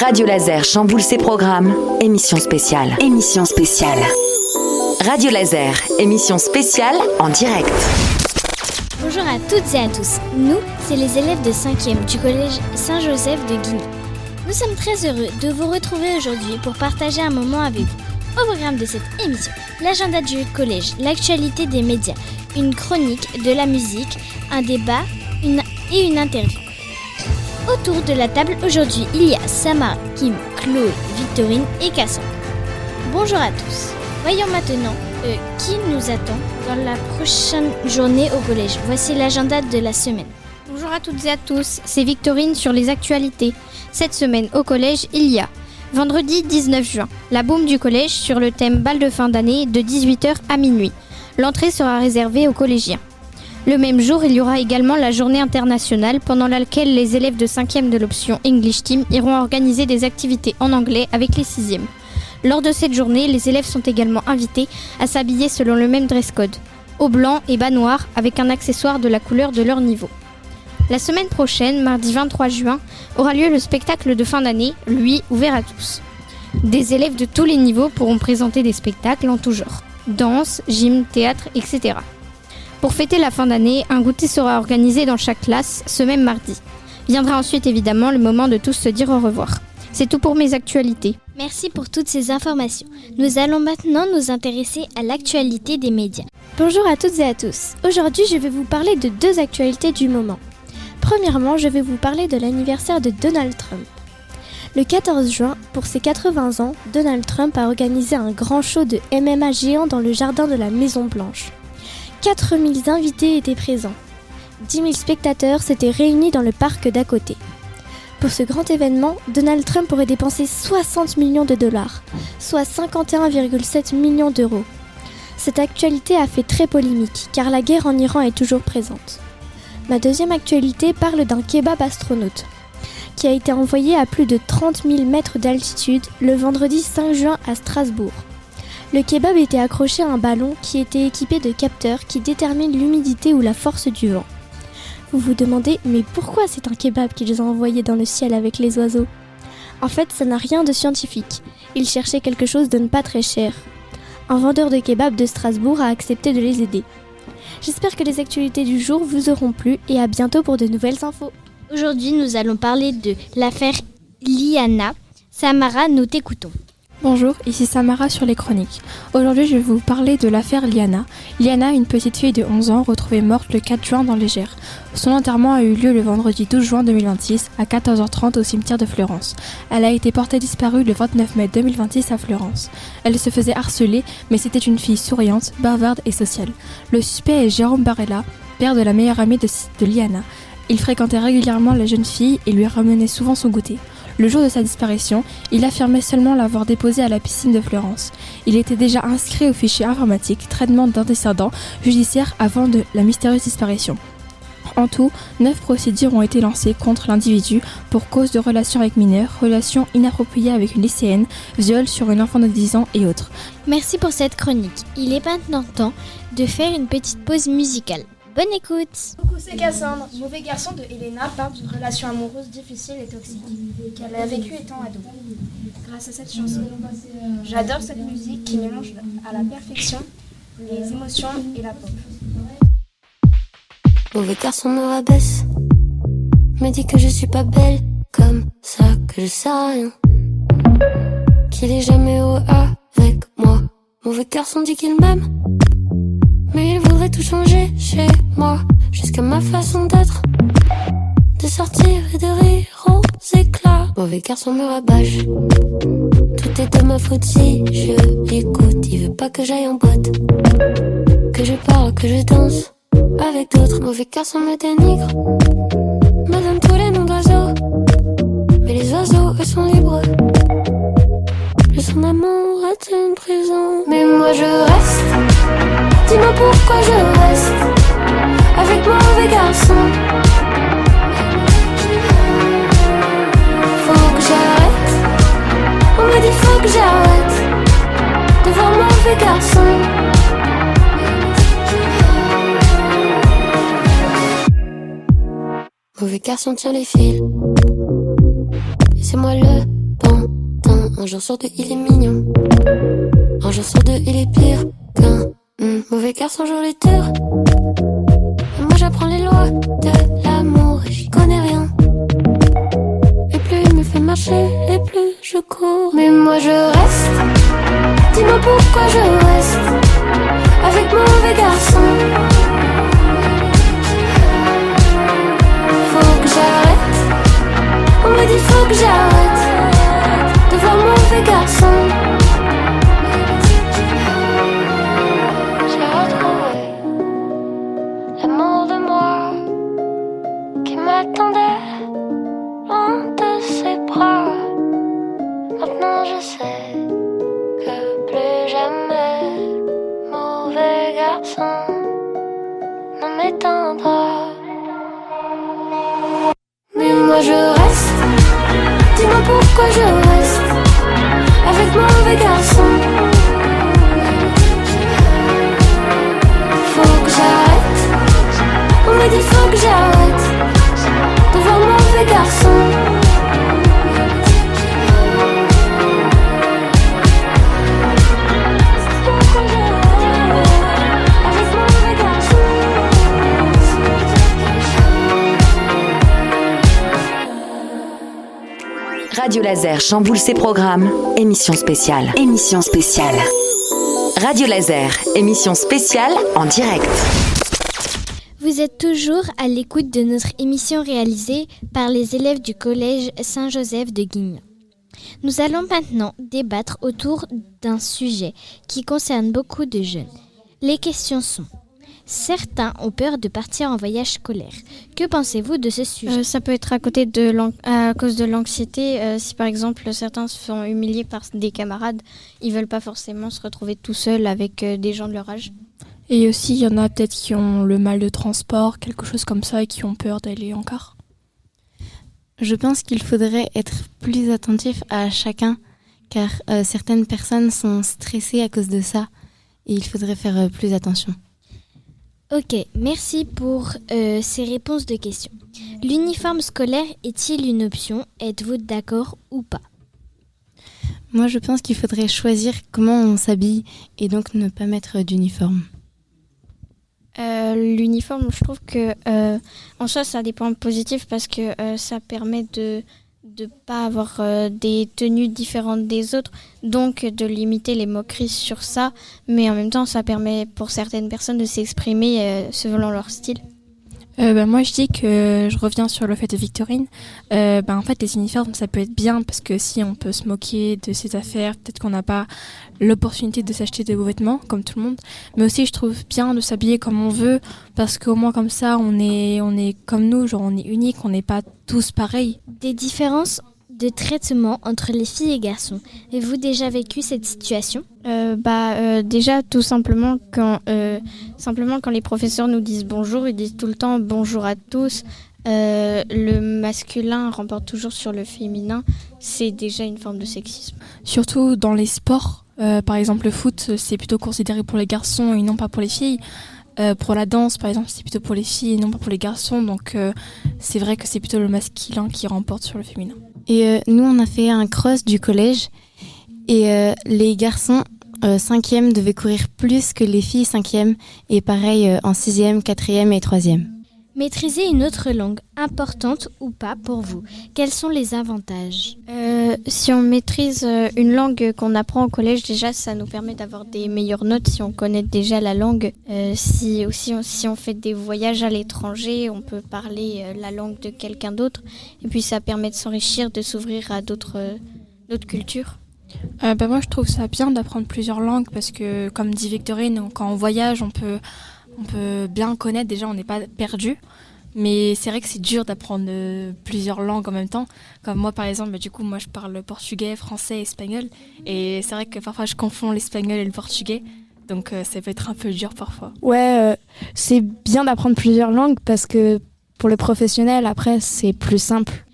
Radio Laser chamboule ses programmes. Émission spéciale. Émission spéciale. Radio Laser, émission spéciale en direct. Bonjour à toutes et à tous. Nous, c'est les élèves de 5e du collège Saint-Joseph de Guigny. Nous sommes très heureux de vous retrouver aujourd'hui pour partager un moment avec vous. Au programme de cette émission, l'agenda du collège, l'actualité des médias, une chronique, de la musique, un débat et une interview. Autour de la table aujourd'hui, il y a Samara, Kim, Chloé, Victorine et Cassandre. Bonjour à tous. Voyons maintenant qui nous attend dans la prochaine journée au collège. Voici l'agenda de la semaine. Bonjour à toutes et à tous, c'est Victorine sur les actualités. Cette semaine au collège, il y a vendredi 19 juin, la boum du collège sur le thème bal de fin d'année de 18h à minuit. L'entrée sera réservée aux collégiens. Le même jour, il y aura également la journée internationale pendant laquelle les élèves de 5e de l'option English Team iront organiser des activités en anglais avec les 6e. Lors de cette journée, les élèves sont également invités à s'habiller selon le même dress code, haut blanc et bas noir avec un accessoire de la couleur de leur niveau. La semaine prochaine, mardi 23 juin, aura lieu le spectacle de fin d'année, lui ouvert à tous. Des élèves de tous les niveaux pourront présenter des spectacles en tout genre, danse, gym, théâtre, etc. Pour fêter la fin d'année, un goûter sera organisé dans chaque classe ce même mardi. Viendra ensuite évidemment le moment de tous se dire au revoir. C'est tout pour mes actualités. Merci pour toutes ces informations. Nous allons maintenant nous intéresser à l'actualité des médias. Bonjour à toutes et à tous. Aujourd'hui, je vais vous parler de deux actualités du moment. Premièrement, je vais vous parler de l'anniversaire de Donald Trump. Le 14 juin, pour ses 80 ans, Donald Trump a organisé un grand show de MMA géant dans le jardin de la Maison Blanche. 4000 invités étaient présents. 10 000 spectateurs s'étaient réunis dans le parc d'à côté. Pour ce grand événement, Donald Trump aurait dépensé 60 millions de dollars, soit 51,7 millions d'euros. Cette actualité a fait très polémique, car la guerre en Iran est toujours présente. Ma deuxième actualité parle d'un kebab astronaute, qui a été envoyé à plus de 30 000 mètres d'altitude le vendredi 5 juin à Strasbourg. Le kebab était accroché à un ballon qui était équipé de capteurs qui déterminent l'humidité ou la force du vent. Vous vous demandez, mais pourquoi c'est un kebab qu'ils ont envoyé dans le ciel avec les oiseaux ? En fait, ça n'a rien de scientifique. Ils cherchaient quelque chose de pas très cher. Un vendeur de kebab de Strasbourg a accepté de les aider. J'espère que les actualités du jour vous auront plu et à bientôt pour de nouvelles infos. Aujourd'hui, nous allons parler de l'affaire Liana. Samara, nous t'écoutons. Bonjour, ici Samara sur les chroniques. Aujourd'hui, je vais vous parler de l'affaire Liana. Liana, une petite fille de 11 ans retrouvée morte le 4 juin dans les Gers. Son enterrement a eu lieu le vendredi 12 juin 2026 à 14h30 au cimetière de Fleurance. Elle a été portée disparue le 29 mai 2026 à Fleurance. Elle se faisait harceler, mais c'était une fille souriante, bavarde et sociale. Le suspect est Jérôme Barella, père de la meilleure amie de Liana. Il fréquentait régulièrement la jeune fille et lui ramenait souvent son goûter. Le jour de sa disparition, il affirmait seulement l'avoir déposée à la piscine de Fleurance. Il était déjà inscrit au fichier informatique traitement d'antécédents judiciaires avant de la mystérieuse disparition. En tout, 9 procédures ont été lancées contre l'individu pour cause de relations avec mineurs, relations inappropriées avec une lycéenne, viol sur une enfant de 10 ans et autres. Merci pour cette chronique. Il est maintenant temps de faire une petite pause musicale. Bonne écoute. Coucou, c'est Cassandre. Mauvais garçon de Elena parle d'une relation amoureuse difficile et toxique qu'elle a vécue étant ado. Grâce à cette chanson, j'adore cette musique qui mélange à la perfection les émotions et la pop. Mauvais garçon me rabaisse, me dit que je suis pas belle, comme ça que je sers à rien, qu'il est jamais heureux avec moi. Mauvais garçon dit qu'il m'aime, mais il voudrait tout changer chez moi, jusqu'à ma façon d'être, de sortir et de rire aux éclats. Mauvais garçon me rabâche, tout est de ma faute si je l'écoute. Il veut pas que j'aille en boîte, que je parle, que je danse avec d'autres. Mauvais garçon me dénigre, me donne tous les noms d'oiseaux, mais les oiseaux eux sont libres. Le son d'amour est une prison, mais moi je reste. Dis-moi pourquoi je reste avec mon mauvais garçon. Faut que j'arrête, on me dit faut que j'arrête de voir mon mauvais garçon. Mauvais garçon tient les fils, et c'est moi le jour sur deux, il est mignon. Un jour sur deux, il est pire qu'un mauvais garçon joue les terres. Et moi j'apprends les lois de l'amour et j'y connais rien. Et plus il me fait marcher, et plus je cours. Mais moi je reste. Dis-moi pourquoi je reste avec mon mauvais garçon. Faut que j'arrête. On me dit faut que j'arrête de voir mon mauvais garçon. J'ai retrouvé l'amour de moi qui m'attendait loin de ses bras. Maintenant je sais que plus jamais mauvais garçon ne m'éteindra. Mais moi je reste. Dis-moi pourquoi je reste avec mon mauvais garçon. Faut que j'arrête. On me dit faut que j'arrête de voir mon mauvais garçon. Radio Laser chamboule ses programmes. Émission spéciale. Émission spéciale. Radio Laser, émission spéciale en direct. Vous êtes toujours à l'écoute de notre émission réalisée par les élèves du collège Saint-Joseph de Guignes. Nous allons maintenant débattre autour d'un sujet qui concerne beaucoup de jeunes. Les questions sont: certains ont peur de partir en voyage scolaire. Que pensez-vous de ce sujet ? Ça peut être à cause de l'anxiété. Si par exemple certains se font humilier par des camarades, ils veulent pas forcément se retrouver tout seuls avec des gens de leur âge. Et aussi, il y en a peut-être qui ont le mal de transport, quelque chose comme ça, et qui ont peur d'aller en car. Je pense qu'il faudrait être plus attentif à chacun, car certaines personnes sont stressées à cause de ça, et il faudrait faire plus attention. Ok, merci pour ces réponses de questions. L'uniforme scolaire est-il une option ? Êtes-vous d'accord ou pas ? Moi, je pense qu'il faudrait choisir comment on s'habille et donc ne pas mettre d'uniforme. L'uniforme, je trouve que en soi, ça a des points positifs parce que ça permet de pas avoir des tenues différentes des autres, donc de limiter les moqueries sur ça, mais en même temps, ça permet pour certaines personnes de s'exprimer selon leur style. Moi, je dis que je reviens sur le fait de Victorine. En fait, les uniformes, ça peut être bien parce que si on peut se moquer de ses affaires, peut-être qu'on n'a pas l'opportunité de s'acheter de beaux vêtements, comme tout le monde. Mais aussi, je trouve bien de s'habiller comme on veut parce qu'au moins comme ça, on est comme nous, genre on est unique, on n'est pas tous pareils. Des différences de traitement entre les filles et garçons. Avez-vous déjà vécu cette situation ? Déjà, tout simplement quand les professeurs nous disent bonjour, ils disent tout le temps bonjour à tous. Le masculin remporte toujours sur le féminin. C'est déjà une forme de sexisme. Surtout dans les sports. Par exemple, le foot, c'est plutôt considéré pour les garçons et non pas pour les filles. Pour la danse, par exemple, c'est plutôt pour les filles et non pas pour les garçons. Donc, c'est vrai que c'est plutôt le masculin qui remporte sur le féminin. Et nous, on a fait un cross du collège. Et les garçons 5e devaient courir plus que les filles 5e. Et pareil en 6e, 4e et 3e. Maîtriser une autre langue, importante ou pas pour vous, quels sont les avantages ? Si on maîtrise une langue qu'on apprend au collège, déjà, ça nous permet d'avoir des meilleures notes si on connaît déjà la langue. Si on fait des voyages à l'étranger, on peut parler la langue de quelqu'un d'autre. Et puis, ça permet de s'enrichir, de s'ouvrir à d'autres cultures. Moi, je trouve ça bien d'apprendre plusieurs langues parce que, comme dit Victorine, quand on voyage, on peut bien connaître, déjà on n'est pas perdu, mais c'est vrai que c'est dur d'apprendre plusieurs langues en même temps. Comme moi par exemple, moi je parle portugais, français, espagnol, et c'est vrai que parfois je confonds l'espagnol et le portugais, donc ça peut être un peu dur parfois. Ouais, c'est bien d'apprendre plusieurs langues parce que pour le professionnel, après c'est plus simple.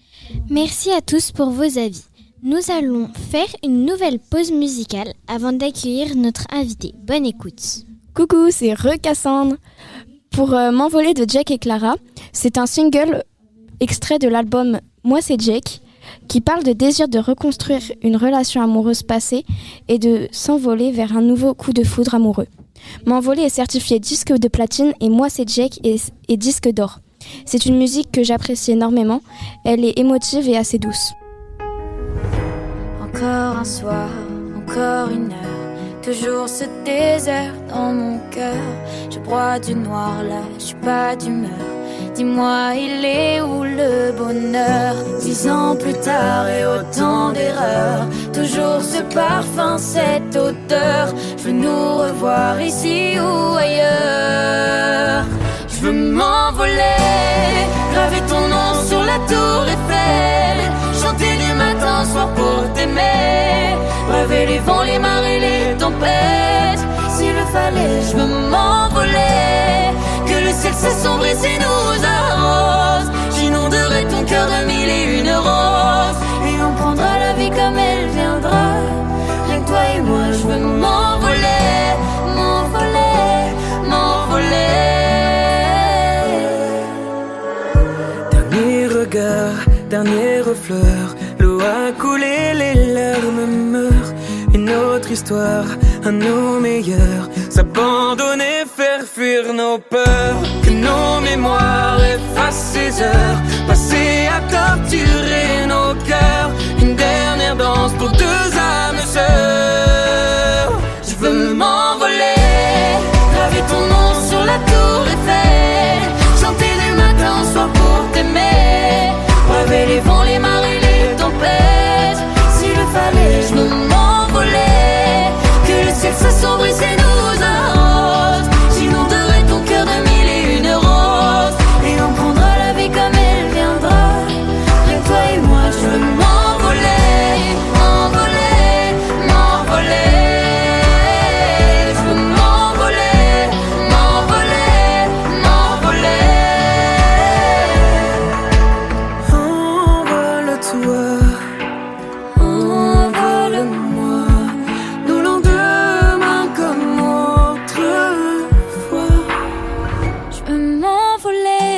Merci à tous pour vos avis. Nous allons faire une nouvelle pause musicale avant d'accueillir notre invité. Bonne écoute. Coucou, c'est Cassandre. Pour M'envoler de Jack et Clara, c'est un single extrait de l'album Moi c'est Jack qui parle de désir de reconstruire une relation amoureuse passée et de s'envoler vers un nouveau coup de foudre amoureux. M'envoler est certifié disque de platine et Moi c'est Jake est disque d'or. C'est une musique que j'apprécie énormément, elle est émotive et assez douce. Encore un soir, encore une heure, toujours ce désert dans mon cœur. Je broie du noir là, je suis pas d'humeur. Dis-moi, il est où le bonheur? 10 ans plus tard et autant d'erreurs, toujours ce parfum, cette odeur. Je veux nous revoir ici ou ailleurs. Je veux m'envoler, graver ton nom sur la tour Eiffel, chanter du matin au soir pour t'aimer, braver les vents, les marées, les tempêtes. S'il le fallait, je veux m'envoler, que le ciel s'assombrisse et nous arrose. J'inonderai ton cœur de 1001 roses, et on prendra la vie comme elle viendra. Rien que toi et moi, je veux m'envoler, m'envoler, m'envoler. Dernier regard, dernière fleur, l'eau a coulé, les larmes meurent. Une autre histoire, à nos meilleurs, s'abandonner, faire fuir nos peurs. Que nos mémoires effacent ces heures passées à torturer nos cœurs. Une dernière danse pour deux âmes sœurs. Je veux m'envoler, graver ton nom sur la tour Eiffel, chanter du matin au soir pour t'aimer, braver les vents, les marées, les tempêtes. S'il le fallait, je veux m'envoler, que le ciel s'assombrisse et nous arrose. J'inonderai ton cœur de 1001 roses, et on prendra la vie comme elle viendra. Rien que toi et moi, je veux m'envoler, m'envoler, m'envoler. Je veux m'envoler, m'envoler, m'envoler. Envole-toi, envole-moi, nos lendemains comme autrefois. Je veux m'envoler,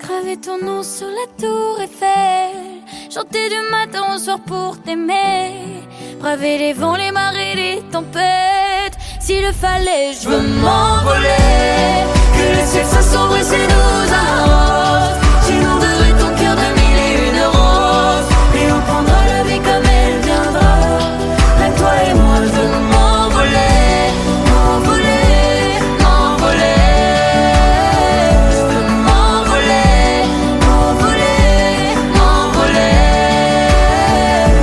graver ton nom sur la tour Eiffel, chanter du matin au soir pour t'aimer, braver les vents, les marées, les tempêtes. S'il le fallait, je veux m'envoler, que le ciel s'assombrisse et nous arrose. J'inonderai ton cœur de 1001 roses, et on prendra la vie comme elle viendra. Rien que toi et moi, je veux m'envoler, m'envoler, m'envoler. Je veux m'envoler, m'envoler, m'envoler.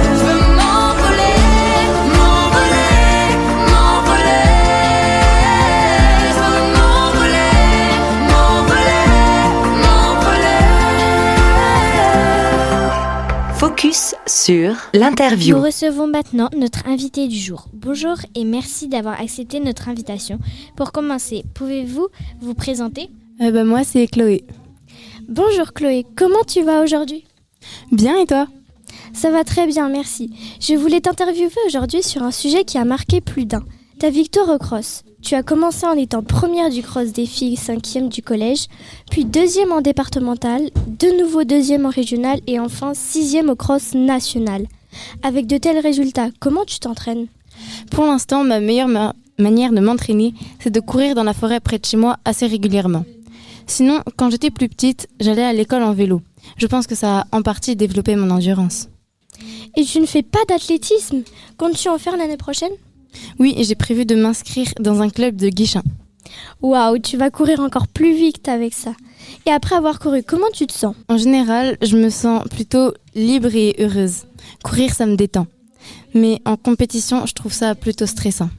Je veux m'envoler, m'envoler, m'envoler. Je veux m'envoler, m'envoler, m'envoler. Focus sur l'interview. Nous recevons maintenant notre invité du jour. Bonjour et merci d'avoir accepté notre invitation. Pour commencer, pouvez-vous vous présenter? Moi, c'est Chloé. Bonjour Chloé, comment tu vas aujourd'hui? Bien, et toi? Ça va très bien, merci. Je voulais t'interviewer aujourd'hui sur un sujet qui a marqué plus d'un. Ta victoire au cross. Tu as commencé en étant première du cross des filles 5e du collège, puis 2e en départemental, de nouveau 2e en régional et enfin 6e au cross national. Avec de tels résultats, comment tu t'entraînes? Pour l'instant, ma meilleure manière de m'entraîner, c'est de courir dans la forêt près de chez moi assez régulièrement. Sinon, quand j'étais plus petite, j'allais à l'école en vélo. Je pense que ça a en partie développé mon endurance. Et tu ne fais pas d'athlétisme? Comptes-tu en faire l'année prochaine? Oui, j'ai prévu de m'inscrire dans un club de Guichin. Waouh, tu vas courir encore plus vite avec ça. Et après avoir couru, comment tu te sens? En général, je me sens plutôt libre et heureuse. Courir, ça me détend. Mais en compétition, je trouve ça plutôt stressant.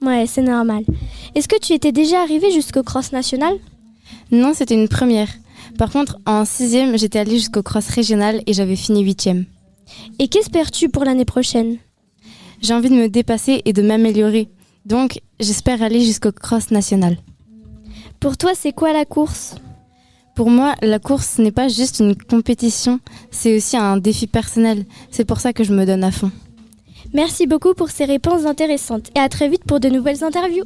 Ouais, c'est normal. Est-ce que tu étais déjà arrivée jusqu'au cross national? Non, c'était une première. Par contre, en 6e, j'étais allée jusqu'au cross régional et j'avais fini 8e. Et qu'espères-tu pour l'année prochaine? J'ai envie de me dépasser et de m'améliorer. Donc, j'espère aller jusqu'au cross national. Pour toi, c'est quoi la course? Pour moi, la course n'est pas juste une compétition, c'est aussi un défi personnel. C'est pour ça que je me donne à fond. Merci beaucoup pour ces réponses intéressantes et à très vite pour de nouvelles interviews.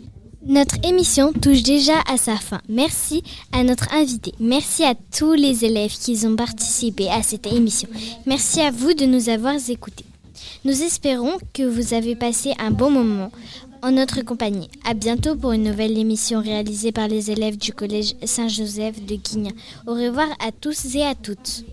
Notre émission touche déjà à sa fin. Merci à notre invité. Merci à tous les élèves qui ont participé à cette émission. Merci à vous de nous avoir écoutés. Nous espérons que vous avez passé un bon moment en notre compagnie. À bientôt pour une nouvelle émission réalisée par les élèves du Collège Saint-Joseph de Guignes. Au revoir à tous et à toutes.